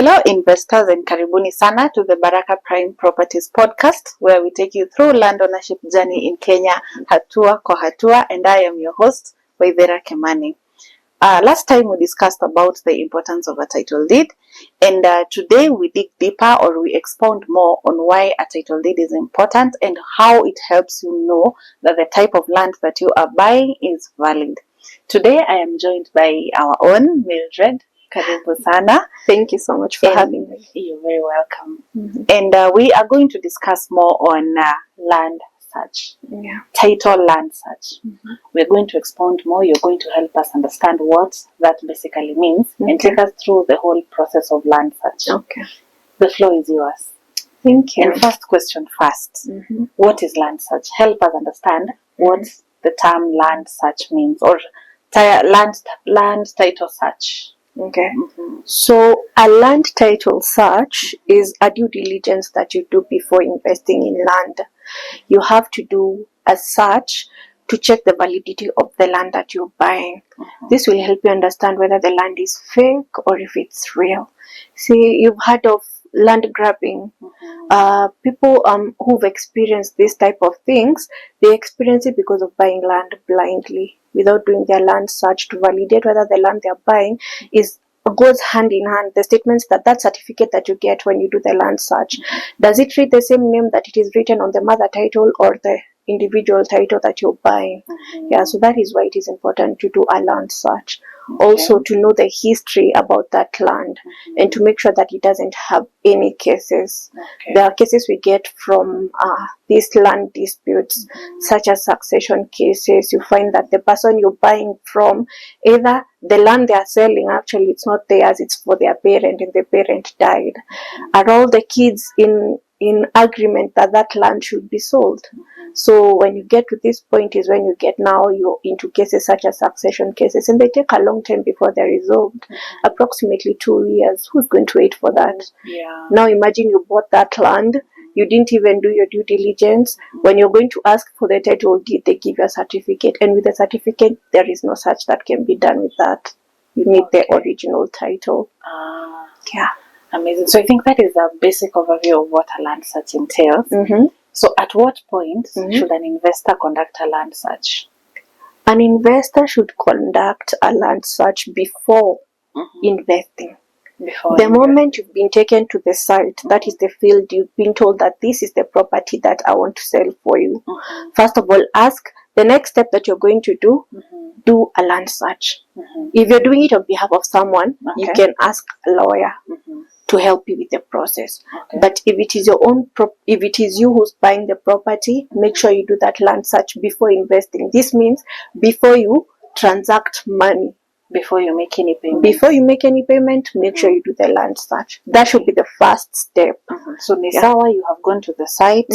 Hello investors and karibuni sana to the Baraka Prime Properties podcast, where we take you through land ownership journey in Kenya, Hatua kwa Hatua, and I am your host, Waithera Kimani. Last time we discussed about the importance of a title deed, and today we dig deeper, or we expound more on why a title deed is important and how it helps you know that the type of land that you are buying is valid. Today I am joined by our own Mildred. Karibu sana. Thank you so much for having me. You're very welcome. And we are going to discuss more on land search, title land search. We're going to expound more. You're going to help us understand what that basically means and take us through the whole process of land search. Okay. The floor is yours. Thank you. And first question first. What is land search? Help us understand what the term land search means, or land title search. Okay. So a land title search is a due diligence that you do before investing in land. You have to do a search to check the validity of the land that you're buying. This will help you understand whether the land is fake or if it's real. See, you've heard of land grabbing. People who've experienced this type of things, they experience it because of buying land blindly without doing their land search to validate whether the land they're buying goes hand in hand. The statements that certificate that you get when you do the land search, does it read the same name that it is written on the mother title or the individual title that you're buying? Yeah, so that is why it is important to do a land search. Also to know the history about that land and to make sure that it doesn't have any cases. There are cases we get from these land disputes, such as succession cases. You find that the person you're buying from, either the land they are selling, actually it's not theirs, it's for their parent, and the parent died. Are all the kids in agreement that that land should be sold? So when you get to this point is when you get now you're into cases such as succession cases, and they take a long time before they're resolved, approximately 2 years. Who's going to wait for that? Now imagine you bought that land, you didn't even do your due diligence. When you're going to ask for the title deed, they give you a certificate, and with the certificate there is no such that can be done with that. You need the original title. Amazing. So I think that is a basic overview of what a land search entails. So at what point should an investor conduct a land search? An investor should conduct a land search before investing. The moment you've been taken to the site, that is the field, you've been told that this is the property that I want to sell for you. First of all, ask the next step that you're going to do. Do a land search. If you're doing it on behalf of someone, you can ask a lawyer to help you with the process. But if it is your own, if it is you who's buying the property, make sure you do that land search before investing. This means before you transact money. Before you make any payment. Before you make any payment, make sure you do the land search. That should be the first step. So Nisawa, you have gone to the site,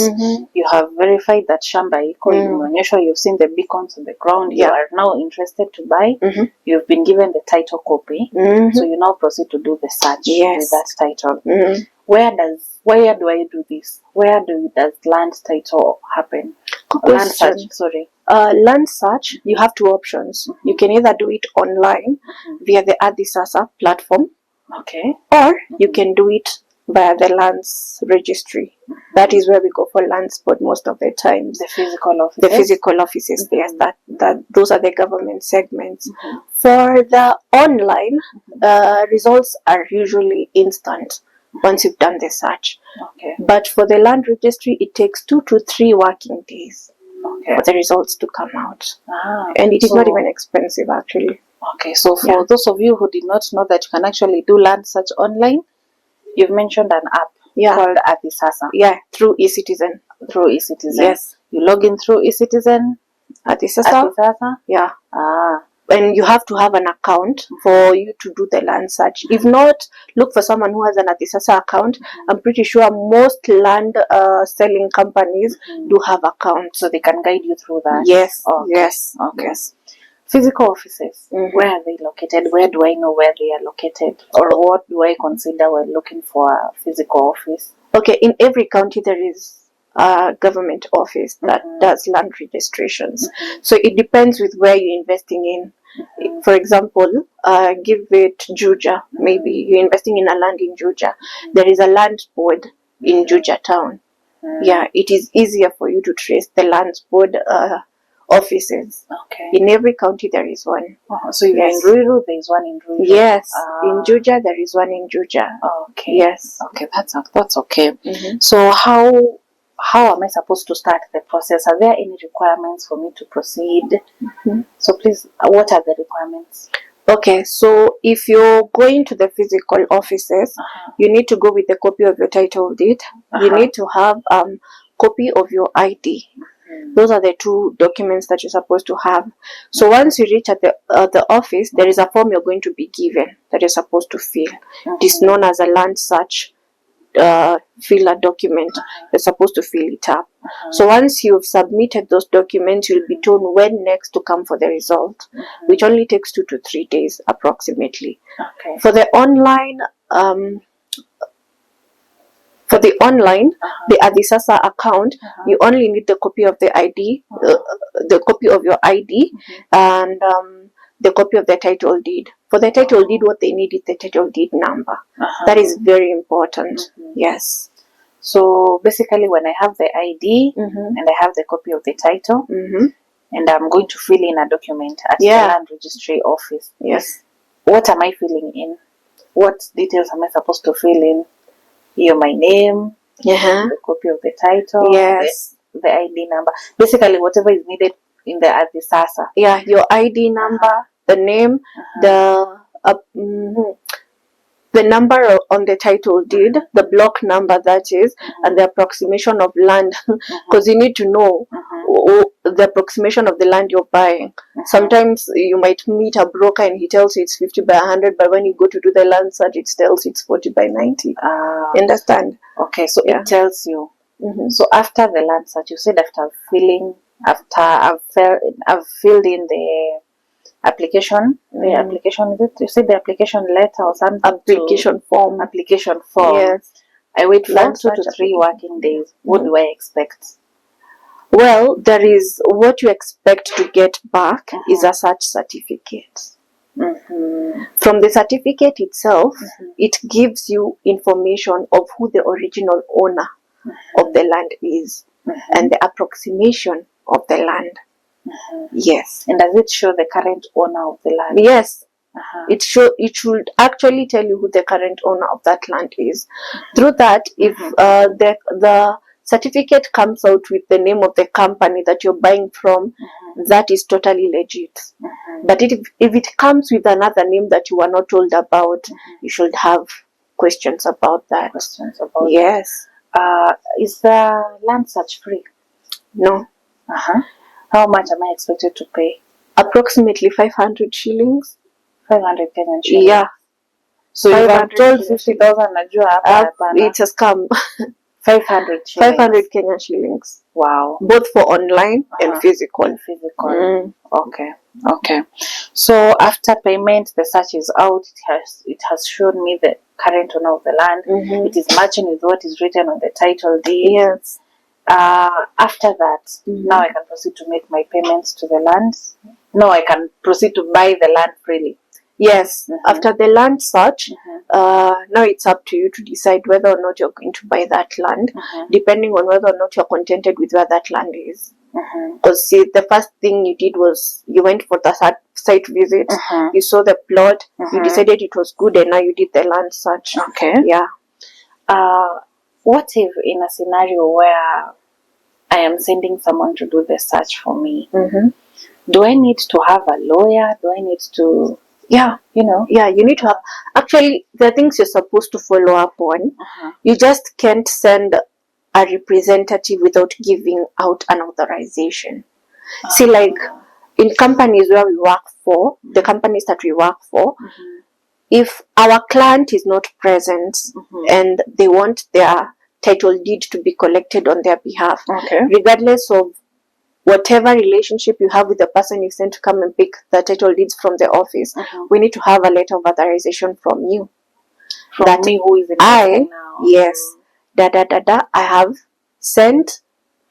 you have verified that shamba iko, you've seen the beacons on the ground, you are now interested to buy, you've been given the title copy, so you now proceed to do the search with that title. Where do I do this? Where does land title happen? Land search, sorry. Land search, you have two options. You can either do it online via the Adisasa platform, or you can do it via the lands registry. That is where we go for land spot most of the time. The physical offices. The physical offices, yes, those are the government segments. For the online, results are usually instant once you've done the search. But for the land registry, it takes 2 to 3 working days for the results to come out. And it is not even expensive, actually. So for those of you who did not know that you can actually do land search online, you've mentioned an app called Adisasa. Through eCitizen. Yes. You log in through eCitizen. Adisasa. And you have to have an account for you to do the land search. If not, look for someone who has an Adisasa account. I'm pretty sure most land selling companies do have accounts, so they can guide you through that. Yes. Physical offices, where are they located? Where do I know where they are located? Or what do I consider when looking for a physical office? In every county there is government office that does land registrations. So it depends with where you're investing in. For example, give it Juja. Maybe you're investing in a land in Juja. There is a land board in Juja town. Yeah, it is easier for you to trace the land board offices. Okay. In every county there is one. So if you're in Ruiru, there is one in Ruiru. Yes, in Juja there is one in Juja. Okay. Yes. Okay, that's okay. So how am I supposed to start the process? Are there any requirements for me to proceed? So please, what are the requirements? Okay, so if you're going to the physical offices, you need to go with a copy of your title deed. You need to have copy of your ID. Those are the two documents that you're supposed to have. So once you reach at the office, there is a form you're going to be given that you're supposed to fill. It is known as a land search filler document. You're supposed to fill it up. So once you've submitted those documents, you'll be told when next to come for the result, which only takes 2 to 3 days approximately. Okay. For the online the Adisasa account, you only need the copy of the ID, the copy of your ID, and the copy of the title deed. For the title deed, what they need is the title deed number. That is very important. Yes. So basically, when I have the ID and I have the copy of the title, and I'm going to fill in a document at the land registry office. Yes. What am I filling in? What details am I supposed to fill in? Here, my name, the copy of the title, the ID number. Basically, whatever is needed in the Adisasa. Yeah, your ID number, the name, the number on the title deed, the block number that is, and the approximation of land, because you need to know the approximation of the land you're buying. Sometimes you might meet a broker and he tells you it's 50 by 100, but when you go to do the land search, it tells you it's 40 by 90. You understand? Okay, so it tells you. So after the land search, you said after I've filled in the application. The application, is it? You said the application letter or something? Application form. Yes. I wait for 2 to 3 working days. What do I expect? Well, there is what you expect to get back is a search certificate. From the certificate itself, it gives you information of who the original owner of the land is and the approximation of the land. Yes. And does it show the current owner of the land? Yes. It should actually tell you who the current owner of that land is. Through that, if the certificate comes out with the name of the company that you're buying from, that is totally legit. But if it comes with another name that you are not told about, you should have questions about that. Yes. Is the land search free? No. How much am I expected to pay? Approximately 500 shillings. 500 Kenyan shillings. Yeah. So if I'm told 50,000, it has come. 500 shillings. 500 Kenyan shillings. Wow. Both for online and physical. Okay. So after payment, the search is out. It has shown me the current owner of the land. It is matching with what is written on the title deed. Yes. After that, now I can proceed to make my payments to the land. No, I can proceed to buy the land freely. Yes. After the land search, now it's up to you to decide whether or not you're going to buy that land, depending on whether or not you're contented with where that land is. Because see, the first thing you did was you went for the site visit, you saw the plot, you decided it was good, and now you did the land search. Okay. Yeah. What if in a scenario where I am sending someone to do the search for me? Do I need to have a lawyer? Do I need to... Yeah, you need to have... Actually, the things you're supposed to follow up on, you just can't send a representative without giving out an authorization. See, like, in companies where we work for, the companies that we work for, if our client is not present and they want their title deed to be collected on their behalf, regardless of whatever relationship you have with the person you sent to come and pick the title deeds from the office, we need to have a letter of authorization from you. From me, who is in now? Yes. I have sent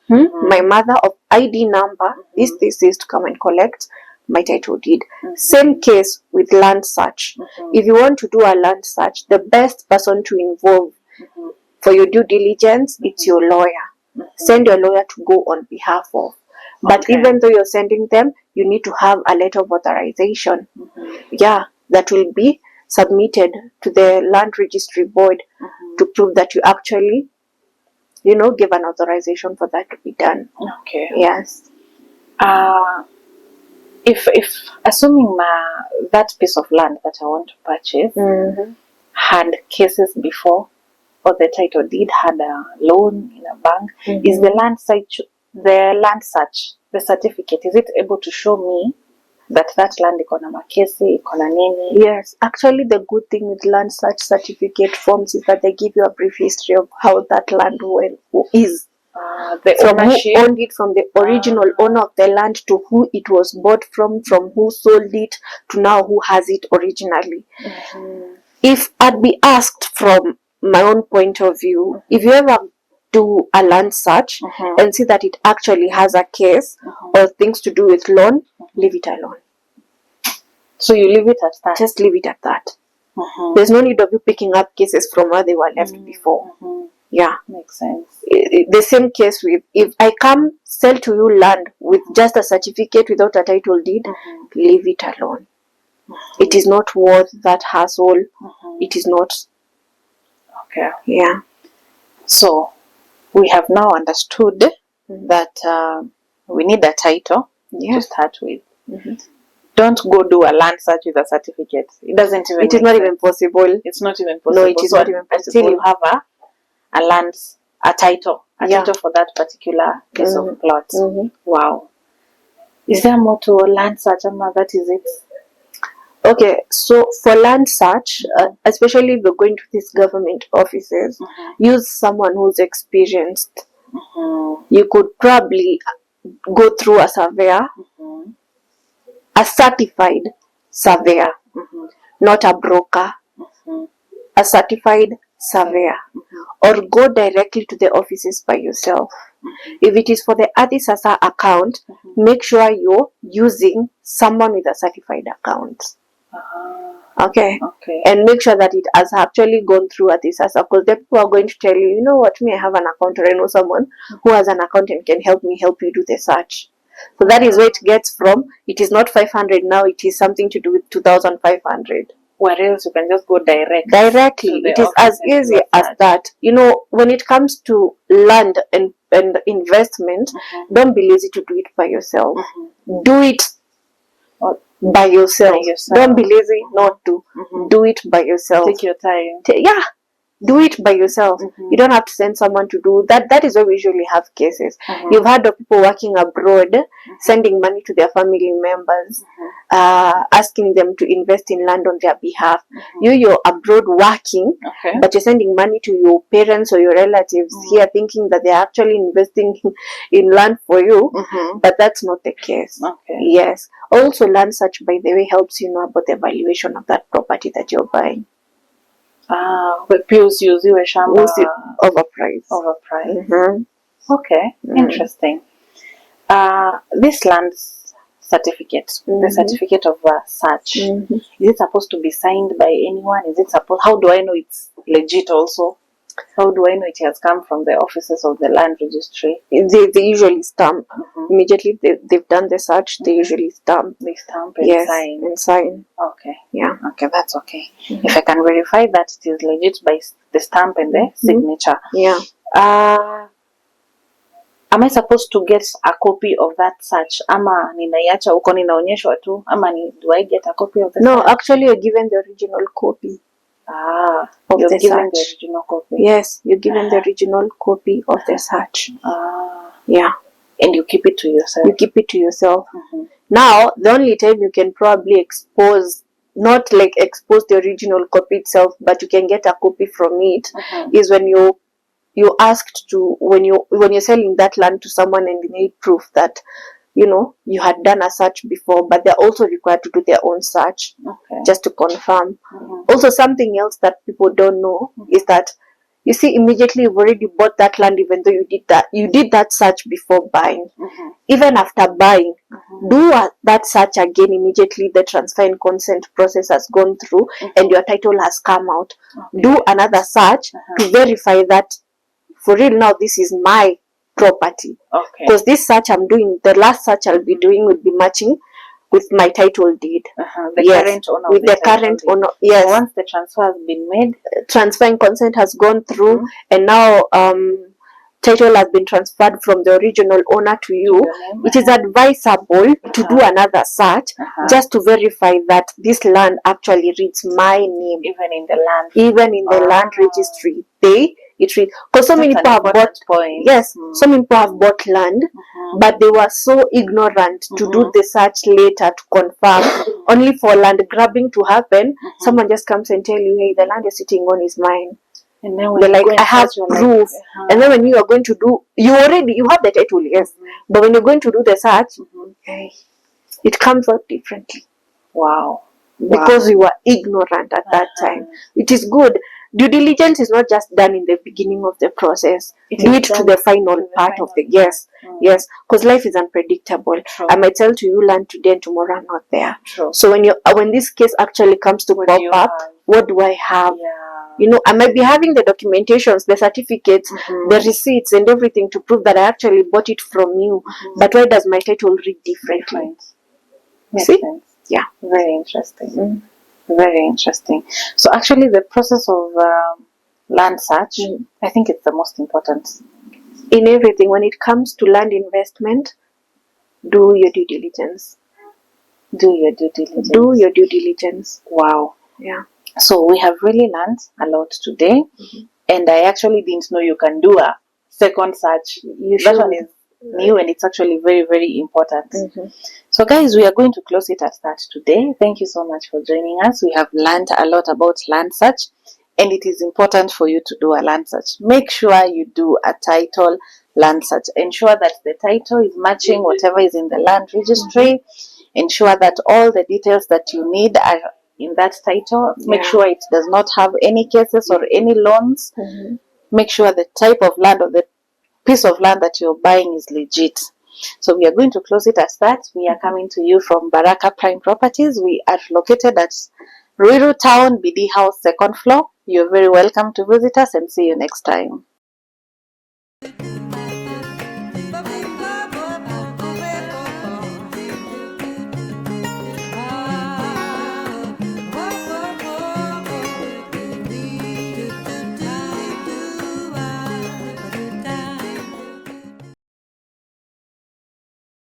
my mother of ID number, this is to come and collect my title deed. Same case with land search. If you want to do a land search, the best person to involve for your due diligence, it's your lawyer. Send your lawyer to go on behalf of. But even though you're sending them, you need to have a letter of authorization. Yeah, that will be submitted to the land registry board to prove that you actually, give an authorization for that to be done. Okay. Yes. If assuming that piece of land that I want to purchase had cases before, or the title deed had a loan in a bank, is the land search, the certificate, is it able to show me that land iko na makesi, iko na nini? Yes, actually the good thing with land search certificate forms is that they give you a brief history of how that land is. The From ownership, who owned it, from the original owner of the land to who it was bought from who sold it to now who has it originally. If I'd be asked from my own point of view, if you ever do a land search and see that it actually has a case or things to do with loan, leave it alone. So you leave it at that? Just leave it at that. There's no need of you picking up cases from where they were left before. Yeah. Makes sense. The same case with, if I come sell to you land with just a certificate without a title deed, leave it alone. It is not worth that hassle. It is not. Okay. Yeah. So we have now understood that we need a title to start with. Don't go do a land search with a certificate. It doesn't even. It is not even possible. It's not even possible. No, it is not even possible. Until you have a title for that particular piece of plot. Wow. Is there more to a land search, Amma? That is it. Okay, so for land search, especially if you're going to these government offices, use someone who's experienced. You could probably go through a surveyor, a certified surveyor, not a broker, a certified surveyor, or go directly to the offices by yourself. If it is for the Adisasa account, make sure you're using someone with a certified account. Okay. And make sure that it has actually gone through Adisasa, because the people are going to tell you, you know what, I have an account, or I know someone who has an account and can help you do the search. So that is where it gets from. It is not 500 now, it is something to do with 2,500. Whereas you can just go directly. It is as easy as that. When it comes to land and investment, don't be lazy to do it by yourself. Do it by yourself. Don't be lazy not to. Do it by yourself. Take your time. Do it by yourself. You don't have to send someone to do that. That is where we usually have cases. You've heard of people working abroad, sending money to their family members, asking them to invest in land on their behalf. You're abroad working, but you're sending money to your parents or your relatives here, thinking that they're actually investing in land for you, but that's not the case. Yes. Also, land search, by the way, helps you know about the valuation of that property that you're buying. Overpriced. Okay, interesting. This land certificate, the certificate of search, is it supposed to be signed by anyone? How do I know it's legit also? How do I know it has come from the offices of the land registry? They usually stamp. Immediately they've done the search, they usually stamp. They stamp and sign. Okay. Yeah. Okay, that's okay. If I can verify that it is legit by the stamp and the signature. Yeah. Am I supposed to get a copy of that search? Ama ninaiacha huko ninaonyeshwa tu? Ama do I get a copy of the search? No, actually you're given the original copy. You're given the original copy. Yes, you're given the original copy of the search. Yeah. And you keep it to yourself. You keep it to yourself. Now, the only time you can probably expose the original copy itself, but you can get a copy from it, is when you asked to, when you're selling that land to someone and you need proof that you had done a search before, but they're also required to do their own search just to confirm. Also, something else that people don't know is that You see, immediately you've already bought that land, even though you did that search before buying. Even after buying, do that search again immediately the transfer and consent process has gone through and your title has come out. Do another search to verify that for real now this is my property. Because this search I'm doing, the last search I'll be doing will be matching with my title deed. Current owner with the current owner. Yes. Once the transfer has been made, transfer and consent has gone through, and now title has been transferred from the original owner to you. It is advisable to do another search just to verify that this land actually reads my name, even in the land registry. Because so many people have bought so many people have bought land, but they were so ignorant to do the search later to confirm, only for land grabbing to happen. Someone just comes and tell you, hey, the land you're sitting on is mine. And then they're like, I have proof. And then when you are going to do, you have the title, yes. But when you're going to do the search, it comes out differently. Wow. Because you were ignorant at that time. It is good. Due diligence is not just done in the beginning of the process. Do it to the final part of the yes. Because life is unpredictable. True. I might tell to you land today and tomorrow I'm not there. True. So when this case actually comes to pop up, what do I have? You know, I might be having the documentations, the certificates, the receipts and everything to prove that I actually bought it from you. But why does my title read differently? See? Yeah. Very interesting. Very interesting. So actually the process of land search, I think it's the most important. In everything, when it comes to land investment, do your due diligence. Do your due diligence. Do your due diligence. Wow. Yeah. So we have really learned a lot today. And I actually didn't know you can do a second search. That one is new and it's actually very, very important. So guys, we are going to close it at that today. Thank you so much for joining us. We have learned a lot about land search, and it is important for you to do a land search. Make sure you do a title land search. Ensure that the title is matching whatever is in the land registry. Ensure that all the details that you need are in that title. Make sure it does not have any cases or any loans. Make sure the type of land or the piece of land that you're buying is legit. So we are going to close it as that. We are coming to you from Baraka Prime Properties. We are located at Ruiru Town, BD House, 2nd floor. You're very welcome to visit us and see you next time.